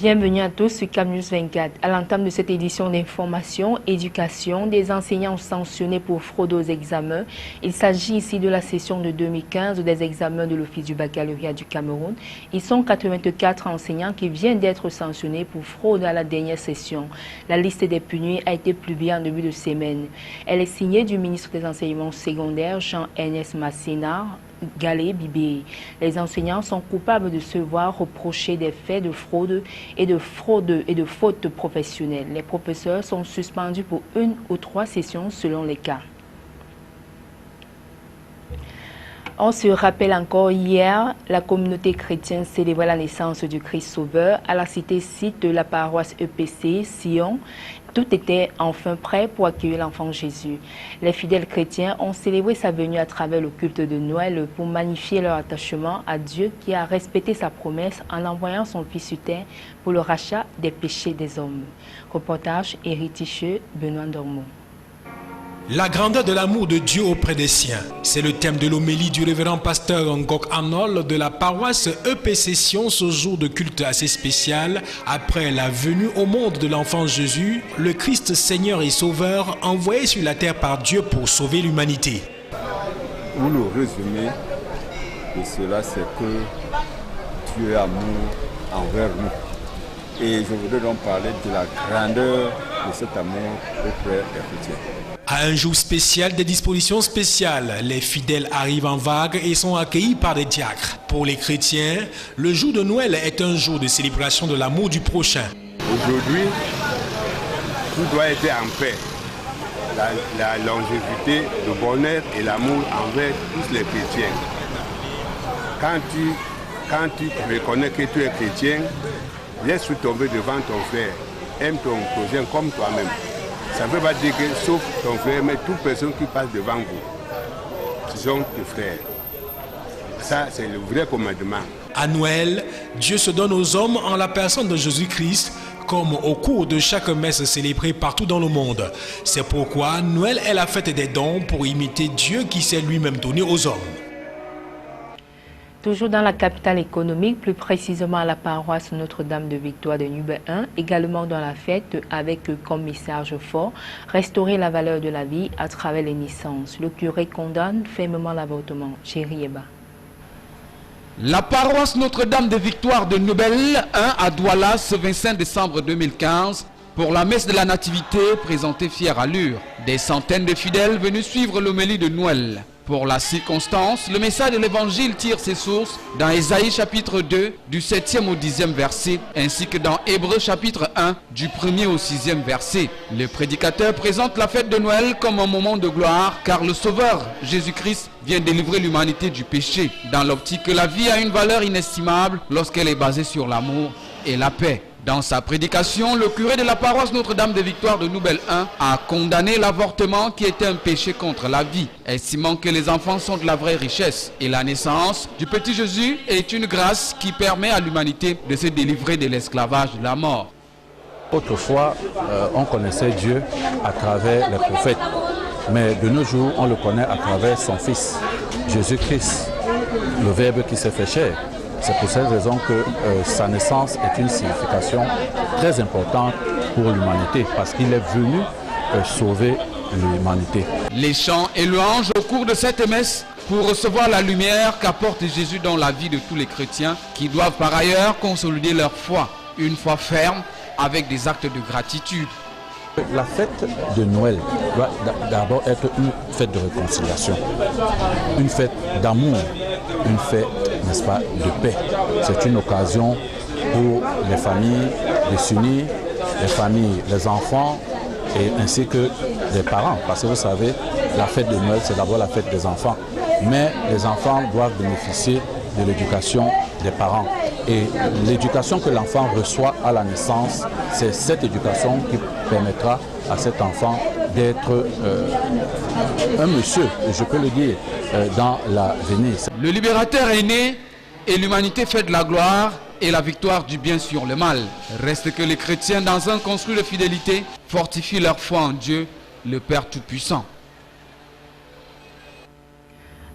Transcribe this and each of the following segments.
Bienvenue à tous sur CAM News 24. À l'entame de cette édition d'information, éducation, des enseignants sanctionnés pour fraude aux examens. Il s'agit ici de la session de 2015 des examens de l'Office du baccalauréat du Cameroun. Ils sont 84 enseignants qui viennent d'être sanctionnés pour fraude à la dernière session. La liste des punis a été publiée en début de semaine. Elle est signée du ministre des Enseignements secondaires, Jean-Ernest Masséna Galé Bibé. Les enseignants sont coupables de se voir reprocher des faits de fraude et de fautes professionnelles. Les professeurs sont suspendus pour 1 ou 3 sessions selon les cas. On se rappelle encore hier, la communauté chrétienne célébrait la naissance du Christ Sauveur à la cité-site de la paroisse EPC Sion. Tout était enfin prêt pour accueillir l'enfant Jésus. Les fidèles chrétiens ont célébré sa venue à travers le culte de Noël pour magnifier leur attachement à Dieu qui a respecté sa promesse en envoyant son Fils sur terre pour le rachat des péchés des hommes. Reportage Éric Ticheux, Benoît Dormont. La grandeur de l'amour de Dieu auprès des siens, c'est le thème de l'homélie du révérend pasteur Ngok Arnold de la paroisse EPC Sion ce jour de culte assez spécial après la venue au monde de l'enfant Jésus, le Christ Seigneur et Sauveur envoyé sur la terre par Dieu pour sauver l'humanité. Pour le résumé de cela, c'est que Dieu est amour envers nous. Et je voudrais donc parler de la grandeur de cet amour auprès des chrétiens. À un jour spécial, des dispositions spéciales, les fidèles arrivent en vague et sont accueillis par des diacres. Pour les chrétiens, le jour de Noël est un jour de célébration de l'amour du prochain. Aujourd'hui, tout doit être en paix. La longévité, le bonheur et l'amour envers tous les chrétiens. Quand tu reconnais que tu es chrétien, laisse-toi tomber devant ton frère. Aime ton prochain comme toi-même. Ça ne veut pas dire que, sauf ton frère, mais toute personne qui passe devant vous, ce sont tes frères. Ça, c'est le vrai commandement. À Noël, Dieu se donne aux hommes en la personne de Jésus-Christ, comme au cours de chaque messe célébrée partout dans le monde. C'est pourquoi Noël est la fête des dons pour imiter Dieu qui s'est lui-même donné aux hommes. Toujours dans la capitale économique, plus précisément à la paroisse Notre-Dame de Victoire de Nubel 1, également dans la fête avec comme message fort, restaurer la valeur de la vie à travers les naissances. Le curé condamne fermement l'avortement. Chéri Eba. La paroisse Notre-Dame de Victoire de Nubel 1 à Douala ce 25 décembre 2015 pour la messe de la Nativité présentée fière allure. Des centaines de fidèles venus suivre l'homélie de Noël. Pour la circonstance, le message de l'évangile tire ses sources dans Ésaïe chapitre 2 du 7e au 10e verset ainsi que dans Hébreux chapitre 1 du 1er au 6e verset. Le prédicateur présente la fête de Noël comme un moment de gloire car le Sauveur Jésus-Christ vient délivrer l'humanité du péché dans l'optique que la vie a une valeur inestimable lorsqu'elle est basée sur l'amour et la paix. Dans sa prédication, le curé de la paroisse Notre-Dame de Victoire de Nubel 1 a condamné l'avortement qui était un péché contre la vie, estimant que les enfants sont de la vraie richesse et la naissance du petit Jésus est une grâce qui permet à l'humanité de se délivrer de l'esclavage de la mort. Autrefois, on connaissait Dieu à travers les prophètes, mais de nos jours, on le connaît à travers son Fils, Jésus-Christ, le Verbe qui s'est fait chair. C'est pour cette raison que sa naissance est une signification très importante pour l'humanité, parce qu'il est venu sauver l'humanité. Les chants et louanges au cours de cette messe pour recevoir la lumière qu'apporte Jésus dans la vie de tous les chrétiens qui doivent par ailleurs consolider leur foi, une foi ferme avec des actes de gratitude. La fête de Noël doit d'abord être une fête de réconciliation, une fête d'amour, une fête, n'est-ce pas, de paix. C'est une occasion pour les familles de s'unir, les familles, les enfants et ainsi que les parents. Parce que vous savez, la fête de Noël, c'est d'abord la fête des enfants. Mais les enfants doivent bénéficier de l'éducation des parents. Et l'éducation que l'enfant reçoit à la naissance, c'est cette éducation qui permettra à cet enfant d'être un monsieur, je peux le dire, dans l'avenir. Le libérateur est né et l'humanité fait de la gloire et la victoire du bien sur le mal. Reste que les chrétiens, dans un construit de fidélité, fortifient leur foi en Dieu, le Père Tout-Puissant.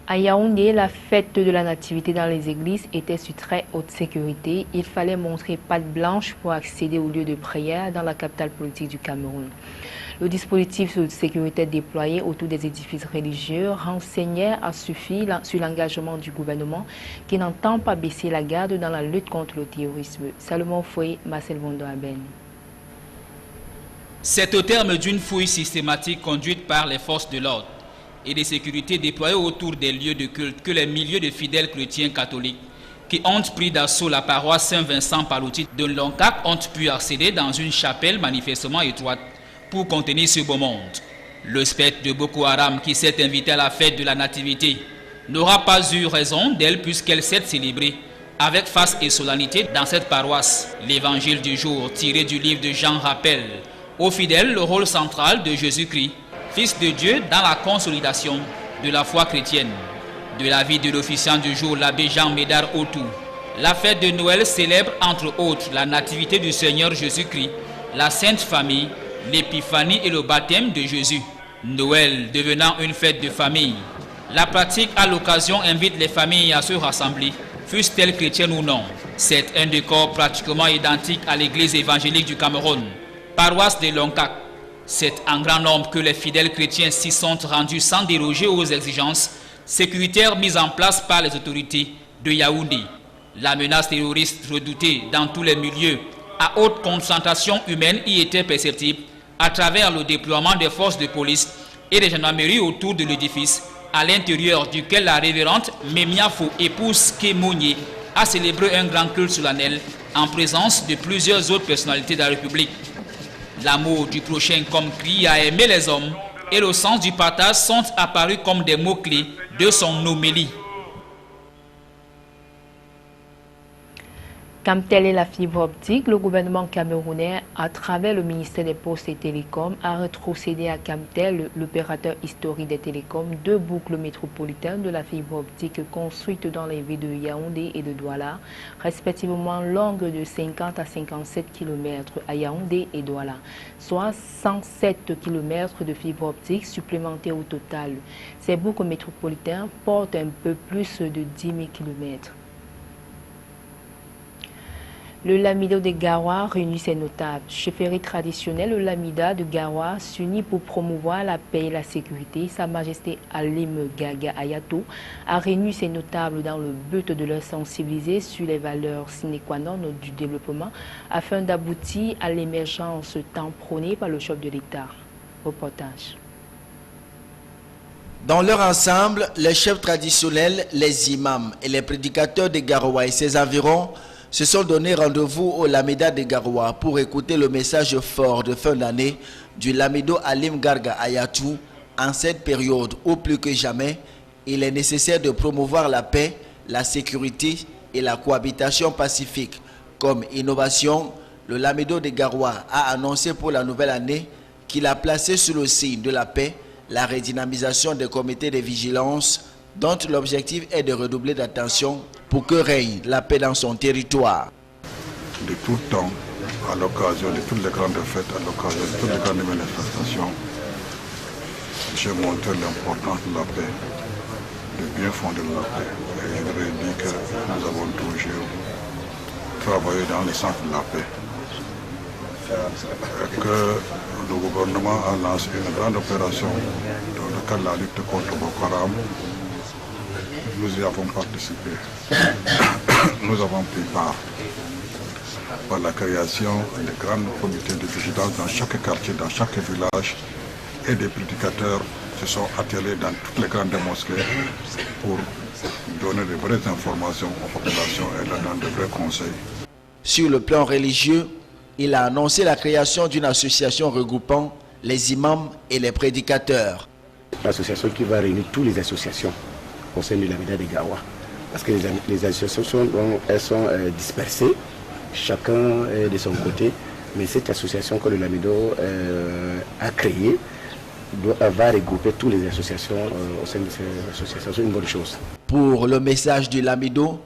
À Yaoundé, la fête de la Nativité dans les églises était sous très haute sécurité. Il fallait montrer patte blanche pour accéder au lieu de prière dans la capitale politique du Cameroun. Le dispositif de sécurité déployé autour des édifices religieux renseignait à suffit sur l'engagement du gouvernement qui n'entend pas baisser la garde dans la lutte contre le terrorisme. Salomon Foué, Marcel Vondo-Aben. C'est au terme d'une fouille systématique conduite par les forces de l'ordre et de sécurité déployées autour des lieux de culte que les milliers de fidèles chrétiens catholiques qui ont pris d'assaut la paroisse Saint-Vincent-Pallotti de Loncac ont pu accéder dans une chapelle manifestement étroite pour contenir ce beau monde. Le spectre de Boko Haram qui s'est invité à la fête de la Nativité n'aura pas eu raison d'elle puisqu'elle s'est célébrée avec face et solennité dans cette paroisse. L'évangile du jour tiré du livre de Jean rappelle aux fidèles le rôle central de Jésus-Christ, Fils de Dieu, dans la consolidation de la foi chrétienne. De la vie de l'officiant du jour, l'abbé Jean Médard Autou, la fête de Noël célèbre entre autres la nativité du Seigneur Jésus-Christ, la Sainte Famille, l'épiphanie et le baptême de Jésus. Noël devenant une fête de famille, la pratique à l'occasion invite les familles à se rassembler, fussent-elles chrétiennes ou non. C'est un décor pratiquement identique à l'église évangélique du Cameroun, paroisse de Loncac. C'est en grand nombre que les fidèles chrétiens s'y sont rendus sans déroger aux exigences sécuritaires mises en place par les autorités de Yaoundé. La menace terroriste redoutée dans tous les milieux à haute concentration humaine y était perceptible à travers le déploiement des forces de police et des gendarmeries autour de l'édifice, à l'intérieur duquel la révérende Mémiafo, épouse Kémounié, a célébré un grand culte solennel en présence de plusieurs autres personnalités de la République. L'amour du prochain comme cri à aimer les hommes et le sens du partage sont apparus comme des mots-clés de son homélie. Comme telle est la fibre optique, le gouvernement camerounais, à travers le ministère des Postes et Télécoms, a rétrocédé à Camtel, l'opérateur historique des télécoms, 2 boucles métropolitaines de la fibre optique construites dans les villes de Yaoundé et de Douala, respectivement longues de 50 à 57 km à Yaoundé et Douala, soit 107 km de fibre optique supplémentaires au total. Ces boucles métropolitaines portent un peu plus de 10 000 km. Le Lamido de Garoua réunit ses notables. Chefferie traditionnelle, le Lamida de Garoua s'unit pour promouvoir la paix et la sécurité. Sa Majesté Alim Gaga Ayatou a réuni ses notables dans le but de leur sensibiliser sur les valeurs sine qua non du développement afin d'aboutir à l'émergence tant prônée par le chef de l'État. Reportage. Dans leur ensemble, les chefs traditionnels, les imams et les prédicateurs de Garoua et ses environs se sont donné rendez-vous au Lamida de Garoua pour écouter le message fort de fin d'année du Lamido Alim Garga Ayatou en cette période où plus que jamais, il est nécessaire de promouvoir la paix, la sécurité et la cohabitation pacifique. Comme innovation, le Lamido de Garoua a annoncé pour la nouvelle année qu'il a placé sous le signe de la paix la redynamisation des comités de vigilance dont l'objectif est de redoubler d'attention pour que règne la paix dans son territoire. De tout temps, à l'occasion de toutes les grandes fêtes, à l'occasion de toutes les grandes manifestations, j'ai montré l'importance de la paix, le bien fondé de la paix. Et je voudrais dire que nous avons toujours travaillé dans le sens de la paix. Et que le gouvernement a lancé une grande opération dans le cadre de la lutte contre Boko Haram. Nous y avons participé. Nous avons pris part par la création de grands comités de vigilance dans chaque quartier, dans chaque village, et des prédicateurs se sont attelés dans toutes les grandes mosquées pour donner de vraies informations aux populations et leur donner de vrais conseils. Sur le plan religieux, il a annoncé la création d'une association regroupant les imams et les prédicateurs. L'association qui va réunir toutes les associations au sein du Lamida de Garoua. Parce que les associations elles sont dispersées, chacun de son côté, mais cette association que le Lamido a créée va regrouper toutes les associations au sein de ces associations. C'est une bonne chose. Pour le message du Lamido,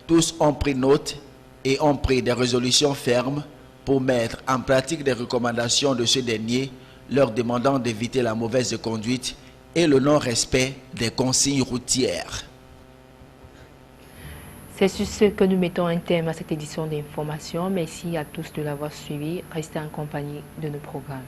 tous ont pris note et ont pris des résolutions fermes pour mettre en pratique des recommandations de ce dernier, leur demandant d'éviter la mauvaise conduite et le non-respect des consignes routières. C'est sur ce que nous mettons un terme à cette édition d'information. Merci à tous de l'avoir suivi. Restez en compagnie de nos programmes.